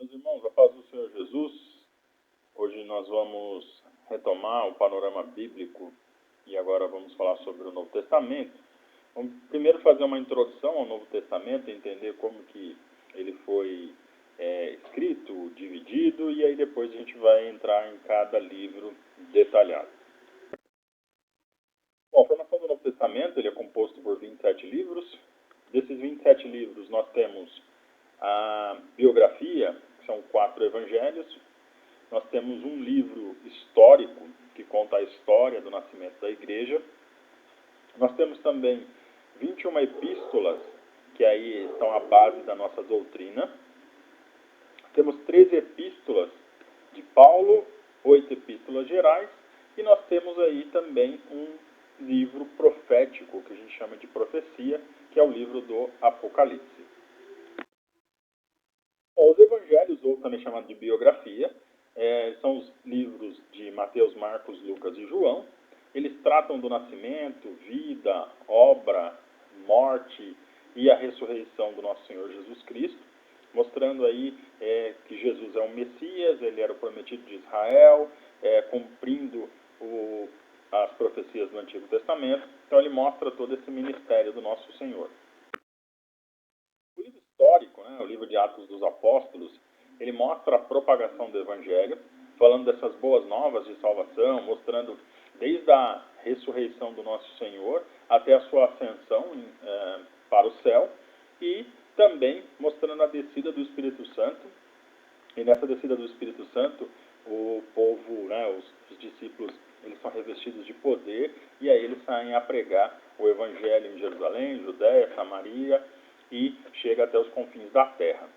Meus irmãos, a paz do Senhor Jesus. Hoje nós vamos retomar o panorama bíblico e agora vamos falar sobre o Novo Testamento. Vamos primeiro fazer uma introdução ao Novo Testamento, entender como que ele foi escrito, dividido, e aí depois a gente vai entrar em cada livro detalhado. Bom, a formação do Novo Testamento ele é composto por 27 livros. Desses 27 livros nós temos a biografia, que são 4 evangelhos. Nós temos um livro histórico, que conta a história do nascimento da igreja. Nós temos também 21 epístolas, que aí estão a base da nossa doutrina. Temos 13 epístolas de Paulo, 8 epístolas gerais, e nós temos aí também um livro profético, que a gente chama de profecia, que é o livro do Apocalipse. Bom, os evangelhos, ou também chamado de biografia, são os livros de Mateus, Marcos, Lucas e João. Eles tratam do nascimento, vida, obra, morte e a ressurreição do nosso Senhor Jesus Cristo, mostrando aí que Jesus é o Messias, ele era o prometido de Israel, cumprindo as profecias do Antigo Testamento. Então ele mostra todo esse ministério do nosso Senhor. O livro histórico, o livro de Atos dos Apóstolos, ele mostra a propagação do Evangelho, falando dessas boas novas de salvação, mostrando desde a ressurreição do nosso Senhor até a sua ascensão para o céu, e também mostrando a descida do Espírito Santo. E nessa descida do Espírito Santo, o povo, os discípulos, eles são revestidos de poder, e aí eles saem a pregar o Evangelho em Jerusalém, Judéia, Samaria, e chega até os confins da terra.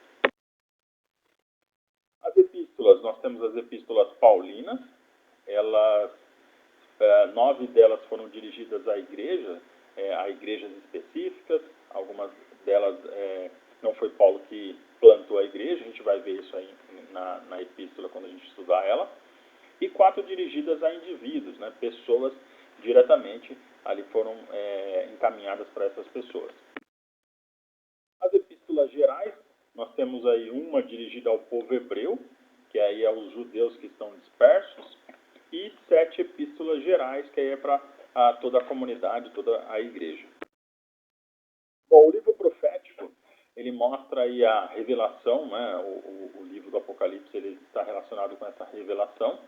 As epístolas, nós temos as epístolas paulinas, elas, 9 delas foram dirigidas à igreja, a igrejas específicas, algumas delas não foi Paulo que plantou a igreja, a gente vai ver isso aí na epístola quando a gente estudar ela, e 4 dirigidas a indivíduos, pessoas diretamente ali foram encaminhadas para essas pessoas. As epístolas gerais, nós temos aí uma dirigida ao povo hebreu, que aí é os judeus que estão dispersos, e 7 epístolas gerais, que aí é para toda a comunidade, toda a igreja. Bom, o livro profético, ele mostra aí a revelação, o livro do Apocalipse ele está relacionado com essa revelação,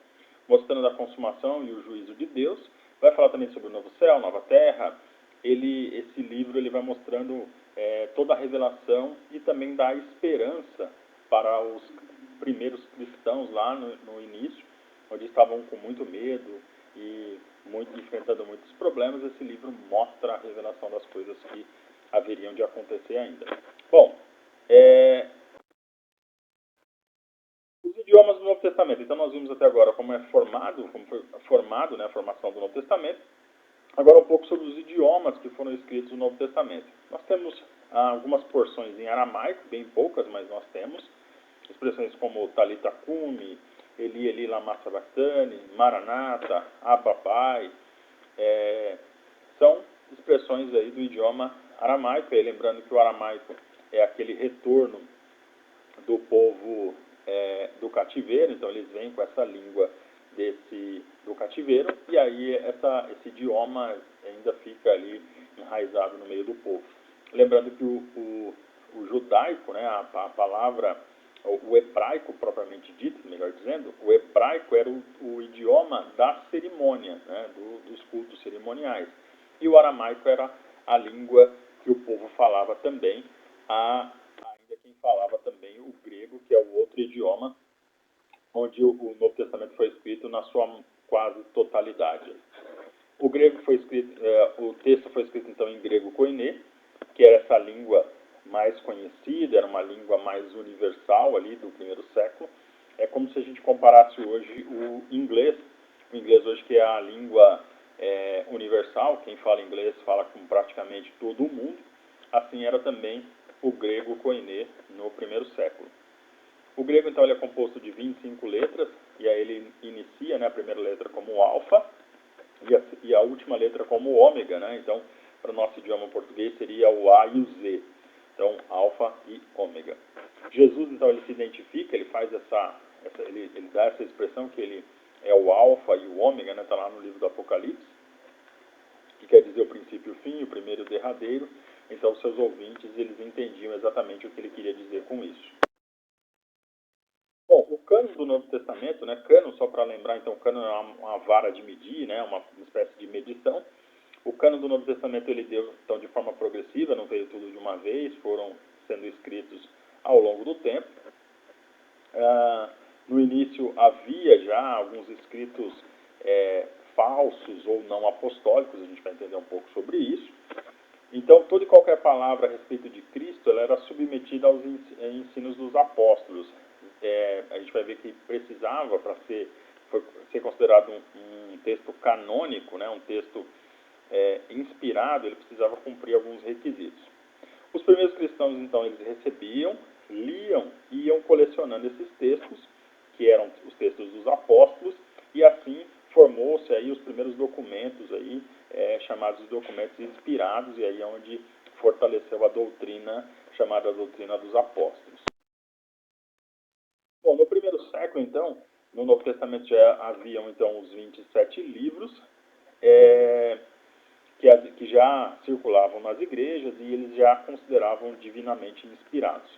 mostrando a consumação e o juízo de Deus. Vai falar também sobre o novo céu, nova terra. Esse livro ele vai mostrando toda a revelação e também dá esperança para os primeiros cristãos lá no início, onde estavam com muito medo e enfrentando muitos problemas. Esse livro mostra a revelação das coisas que haveriam de acontecer ainda. Bom, os idiomas do Novo Testamento. Então nós vimos até agora como foi formado a formação do Novo Testamento. Agora um pouco sobre os idiomas que foram escritos no Novo Testamento. Nós temos algumas porções em aramaico, bem poucas, mas nós temos. Expressões como Talita Cumi, Eli Eli lama sabachthani, Maranata, Abba Pai, são expressões aí do idioma aramaico. E lembrando que o aramaico é aquele retorno do povo do cativeiro, então eles vêm com essa língua do cativeiro, e aí esse idioma ainda fica ali enraizado no meio do povo. Lembrando que o judaico, a palavra, o hebraico propriamente dito, melhor dizendo, o hebraico era o idioma da cerimônia, dos cultos cerimoniais, e o aramaico era a língua que o povo falava também, ainda quem falava também o grego, que é o outro idioma onde o Novo Testamento foi escrito na sua quase totalidade. O grego foi escrito, o texto foi escrito então em grego koiné, que era essa língua mais conhecida, era uma língua mais universal ali do primeiro século. É como se a gente comparasse hoje o inglês hoje que é a língua universal, quem fala inglês fala com praticamente todo o mundo, assim era também o grego koiné no primeiro século. O grego, então, ele é composto de 25 letras, e aí ele inicia a primeira letra como alfa, e a última letra como ômega, Então, para o nosso idioma português seria o A e o Z. Então, alfa e ômega. Jesus, então, ele se identifica, ele faz ele dá essa expressão que ele é o alfa e o ômega, né? Está lá no livro do Apocalipse, que quer dizer o princípio e o fim, o primeiro e o derradeiro. Então, seus ouvintes, eles entendiam exatamente o que ele queria dizer com isso. Bom, o cânon do Novo Testamento, né? Cânon, só para lembrar, então, cânon é uma vara de medir, né? Uma espécie de medição. O cânon do Novo Testamento, ele deu, então, de forma progressiva, não veio tudo de uma vez, foram sendo escritos ao longo do tempo. No início havia já alguns escritos falsos ou não apostólicos, a gente vai entender um pouco sobre isso. Então, toda e qualquer palavra a respeito de Cristo, ela era submetida aos ensinos dos apóstolos. A gente vai ver que precisava, para ser considerado um texto canônico, né, um texto inspirado, ele precisava cumprir alguns requisitos. Os primeiros cristãos, então, eles recebiam, liam e iam colecionando esses textos, que eram os textos dos apóstolos, e assim formou-se aí os primeiros documentos aí, chamados de documentos inspirados, e aí é onde fortaleceu a doutrina chamada doutrina dos apóstolos. Bom, no primeiro século, então, no Novo Testamento já haviam então os 27 livros, que já circulavam nas igrejas e eles já consideravam divinamente inspirados.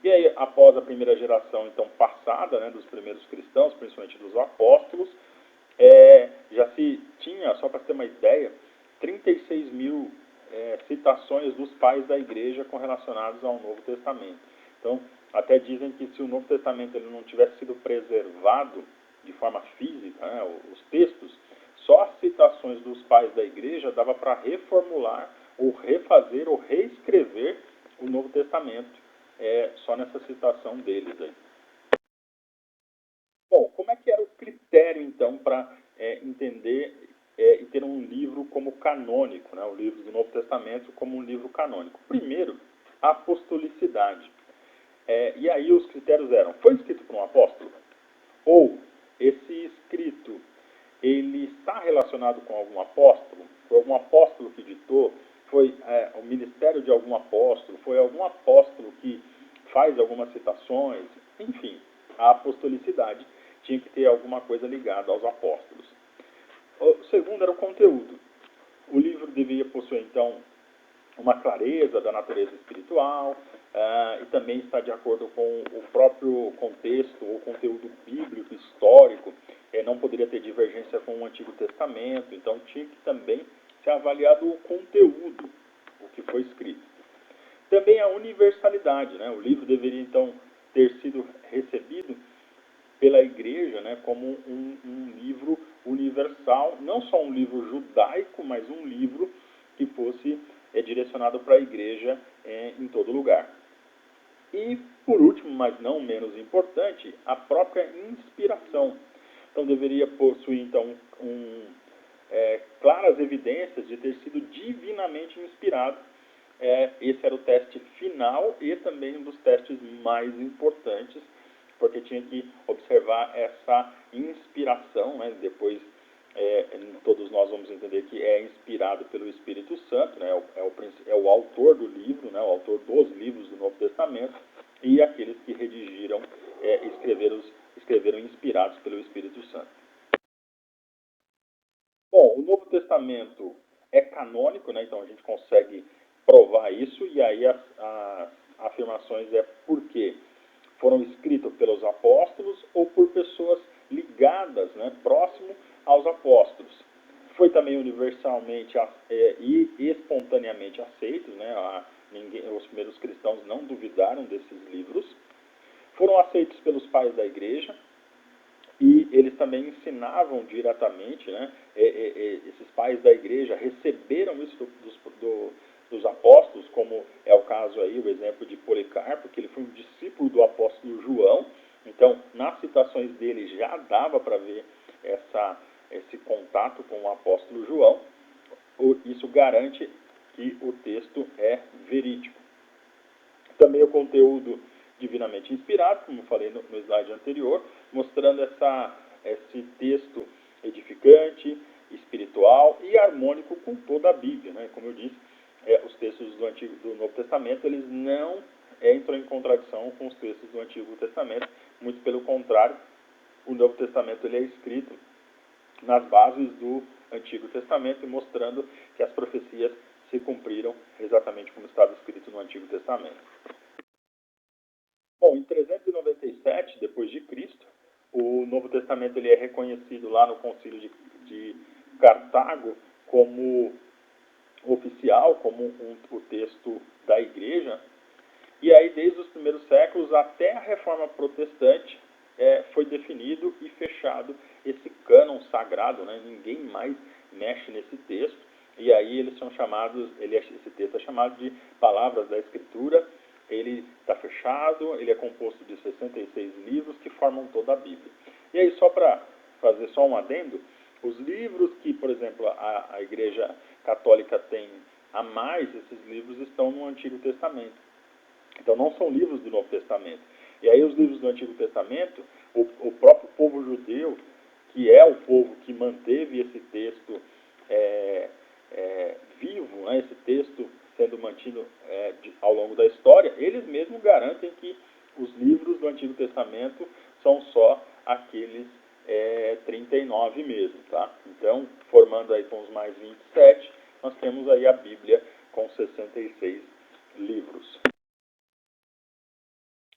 E aí, após a primeira geração, então, passada, né, dos primeiros cristãos, principalmente dos apóstolos, já se tinha, só para ter uma ideia, 36 mil citações dos pais da igreja correlacionados ao Novo Testamento. Então, até dizem que se o Novo Testamento ele não tivesse sido preservado de forma física, né, os textos, só as citações dos pais da igreja dava para reformular, ou refazer, ou reescrever o Novo Testamento, só nessa citação deles aí. Bom, como é que era o critério, então, para entender e ter um livro como canônico, né, o livro do Novo Testamento como um livro canônico? Primeiro, a apostolicidade. E aí os critérios eram, foi escrito por um apóstolo? Ou esse escrito, ele está relacionado com algum apóstolo? Foi algum apóstolo que ditou? Foi o ministério de algum apóstolo? Foi algum apóstolo que faz algumas citações? Enfim, a apostolicidade tinha que ter alguma coisa ligada aos apóstolos. O segundo era o conteúdo. O livro deveria possuir, então, uma clareza da natureza espiritual, e também está de acordo com o próprio contexto ou conteúdo bíblico, histórico, não poderia ter divergência com o Antigo Testamento, então tinha que também ser avaliado o conteúdo, o que foi escrito. Também a universalidade, né? O livro deveria então ter sido recebido pela igreja, né, como um livro universal, não só um livro judaico, mas um livro que fosse direcionado para a igreja em todo lugar. E, por último, mas não menos importante, a própria inspiração. Então, deveria possuir então, claras evidências de ter sido divinamente inspirado. Esse era o teste final e também um dos testes mais importantes, porque tinha que observar essa inspiração, né? Depois todos nós vamos entender que é inspirado pelo Espírito Santo, né? É o autor do livro, né? O autor dos livros do Novo Testamento, e aqueles que redigiram, escreveram inspirados pelo Espírito Santo. Bom, o Novo Testamento é canônico, né? Então a gente consegue provar isso, e aí as afirmações por quê? Foram escritos pelos apóstolos ou por pessoas ligadas, né, próximo aos apóstolos. Foi também universalmente e espontaneamente aceitos, né, os primeiros cristãos não duvidaram desses livros. Foram aceitos pelos pais da igreja e eles também ensinavam diretamente, né, esses pais da igreja receberam isso dos apóstolos, como é o caso aí, o exemplo de Policarpo, que ele foi um discípulo do apóstolo João. Então, nas citações dele já dava para ver esse contato com o apóstolo João. Isso garante que o texto é verídico. Também o conteúdo divinamente inspirado, como falei no slide anterior, mostrando esse texto edificante, espiritual e harmônico com toda a Bíblia, né? Como eu disse, os textos do Novo Testamento, eles não entram em contradição com os textos do Antigo Testamento, muito pelo contrário, o Novo Testamento ele é escrito nas bases do Antigo Testamento, mostrando que as profecias se cumpriram exatamente como estava escrito no Antigo Testamento. Bom, em 397 depois de Cristo, o Novo Testamento ele é reconhecido lá no Concílio de Cartago como oficial, como o texto da Igreja. E aí, desde os primeiros séculos até a Reforma Protestante, foi definido e fechado esse cânon sagrado, né? Ninguém mais mexe nesse texto. E aí eles são chamados, esse texto é chamado de Palavras da Escritura. Ele está fechado, ele é composto de 66 livros que formam toda a Bíblia. E aí, só para fazer só um adendo, os livros que, por exemplo, a Igreja Católica tem a mais, esses livros estão no Antigo Testamento. Então não são livros do Novo Testamento. E aí os livros do Antigo Testamento, o próprio povo judeu, que é o povo que manteve esse texto vivo, né, esse texto sendo mantido ao longo da história, eles mesmos garantem que os livros do Antigo Testamento são só aqueles 39 mesmo, tá? Então, formando aí com os mais 27, nós temos aí a Bíblia com 66 livros.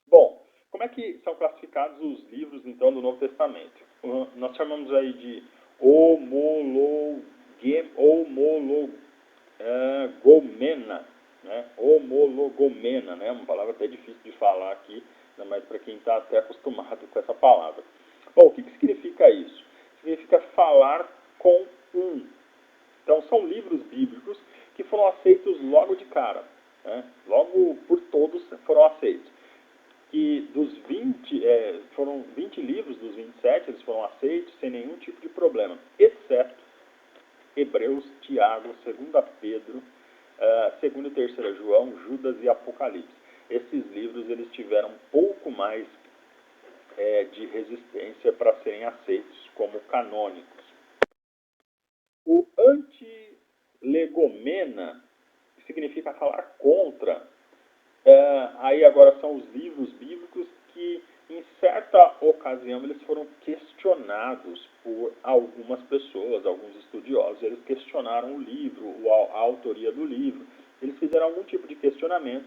Bom, como é que são classificados os livros, então, do Novo Testamento? Nós chamamos aí de homologomena, né? Homologomena, né? Uma palavra até difícil de falar aqui, ainda mais para quem está até acostumado com essa palavra. Bom, o que significa isso? Significa falar com um. Então, são livros bíblicos que foram aceitos logo de cara, né? Logo por todos foram aceitos. Que dos 20, foram 20 livros dos 27, eles foram aceitos sem nenhum tipo de problema, exceto Hebreus, Tiago, 2 Pedro, 2 e 3 João, Judas e Apocalipse. Esses livros eles tiveram um pouco mais de resistência para serem aceitos como canônicos. O antilegomena significa falar contra. Aí agora são os livros bíblicos que, em certa ocasião, eles foram questionados por algumas pessoas, alguns estudiosos. Eles questionaram o livro, a autoria do livro. Eles fizeram algum tipo de questionamento,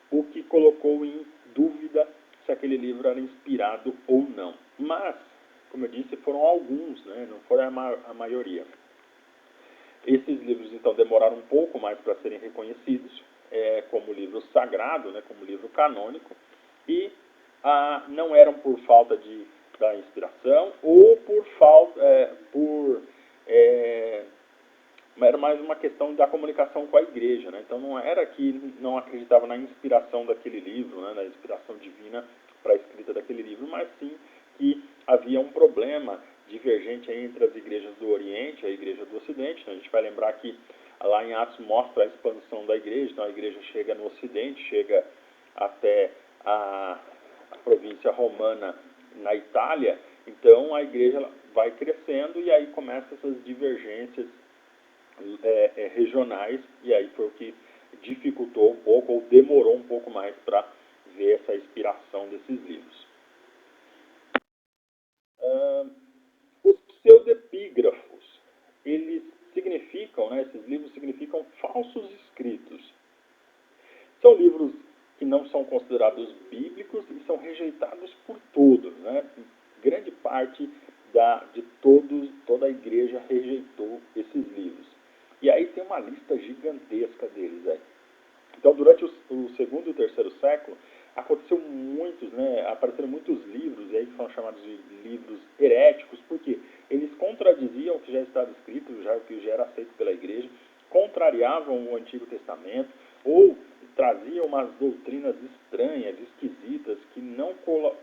o que colocou em dúvida se aquele livro era inspirado ou não. Mas, como eu disse, foram alguns, né? Não foram a maioria. Esses livros, então, demoraram um pouco mais para serem reconhecidos como livro sagrado, né, como livro canônico, e não eram por falta da inspiração ou era mais uma questão da comunicação com a igreja, né? Então não era que não acreditava na inspiração daquele livro, né, na inspiração divina para a escrita daquele livro, mas sim que havia um problema divergente entre as igrejas do Oriente e a igreja do Ocidente. A gente vai lembrar que lá em Atos mostra a expansão da igreja, então a igreja chega no Ocidente, chega até a província romana na Itália, então a igreja vai crescendo e aí começam essas divergências regionais, e aí foi o que dificultou um pouco ou demorou um pouco mais para ver essa inspiração desses livros. Os pseudepígrafos, eles significam, né, esses livros significam falsos escritos. São livros que não são considerados bíblicos e são rejeitados por todos, né? Grande parte toda a igreja rejeitou esses livros. E aí tem uma lista gigantesca deles aí. Então, durante o segundo e o terceiro século, apareceram muitos livros aí que foram chamados de livros heréticos, porque eles contradiziam o que já estava escrito, o que já era aceito pela igreja, contrariavam o Antigo Testamento, ou traziam umas doutrinas estranhas, esquisitas, que não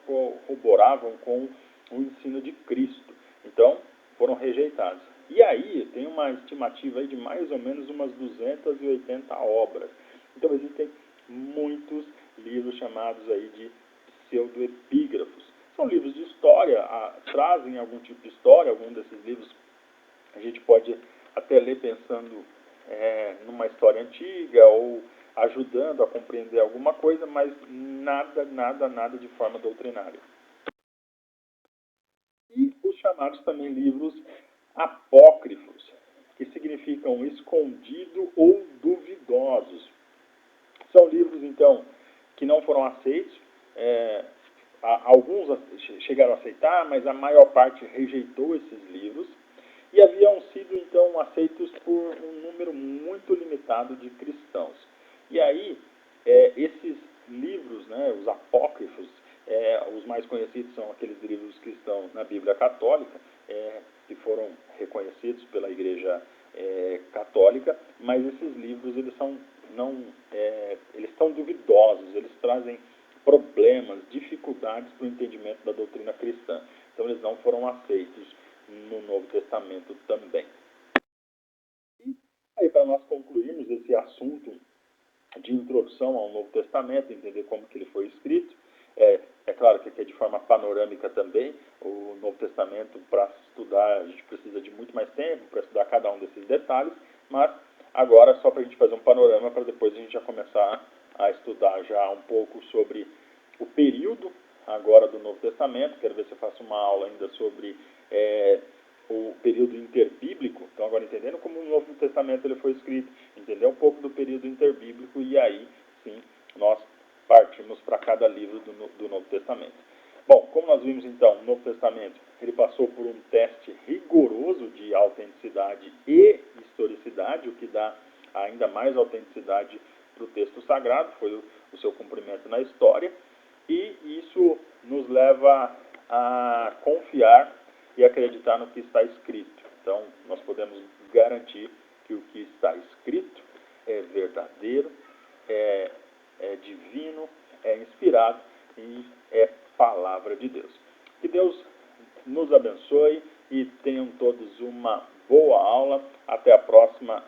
corroboravam com o ensino de Cristo. Então, foram rejeitados. E aí, tem uma estimativa aí de mais ou menos umas 280 obras. Então, existem muitos livros chamados aí de pseudoepígrafos. São livros de história, trazem algum tipo de história. Algum desses livros a gente pode até ler pensando numa história antiga ou ajudando a compreender alguma coisa, mas nada de forma doutrinária. E os chamados também livros apócrifos, que significam escondido ou duvidosos. São livros, então, que não foram aceitos. Alguns chegaram a aceitar, mas a maior parte rejeitou esses livros. E haviam sido, então, aceitos por um número muito limitado de cristãos. E aí, esses livros, né, os apócrifos, os mais conhecidos são aqueles livros que estão na Bíblia Católica, que foram reconhecidos pela Igreja Católica, mas esses livros eles são duvidosos, eles trazem problemas, dificuldades para o entendimento da doutrina cristã. Então eles não foram aceitos no Novo Testamento também. E aí, para nós concluirmos esse assunto de introdução ao Novo Testamento, entender como que ele foi escrito, é claro que aqui é de forma panorâmica também. O Novo Testamento, para estudar, a gente precisa de muito mais tempo para estudar cada um desses detalhes, mas agora só para a gente fazer um panorama, para depois a gente já começar a estudar já um pouco sobre o período agora do Novo Testamento. Quero ver se eu faço uma aula ainda sobre o período interbíblico. Então agora entendendo como o Novo Testamento ele foi escrito, entender um pouco do período interbíblico, e aí sim nós partimos para cada livro do Novo Testamento. Bom, como nós vimos então, o Novo Testamento ele passou por um teste rigoroso de autenticidade e historicidade, o que dá ainda mais autenticidade para o texto sagrado, foi o seu cumprimento na história, e isso nos leva a confiar e acreditar no que está escrito. Então, nós podemos garantir que o que está escrito é verdadeiro, é divino, é inspirado e é palavra de Deus. Que Deus nos abençoe e tenham todos uma boa aula. Até a próxima.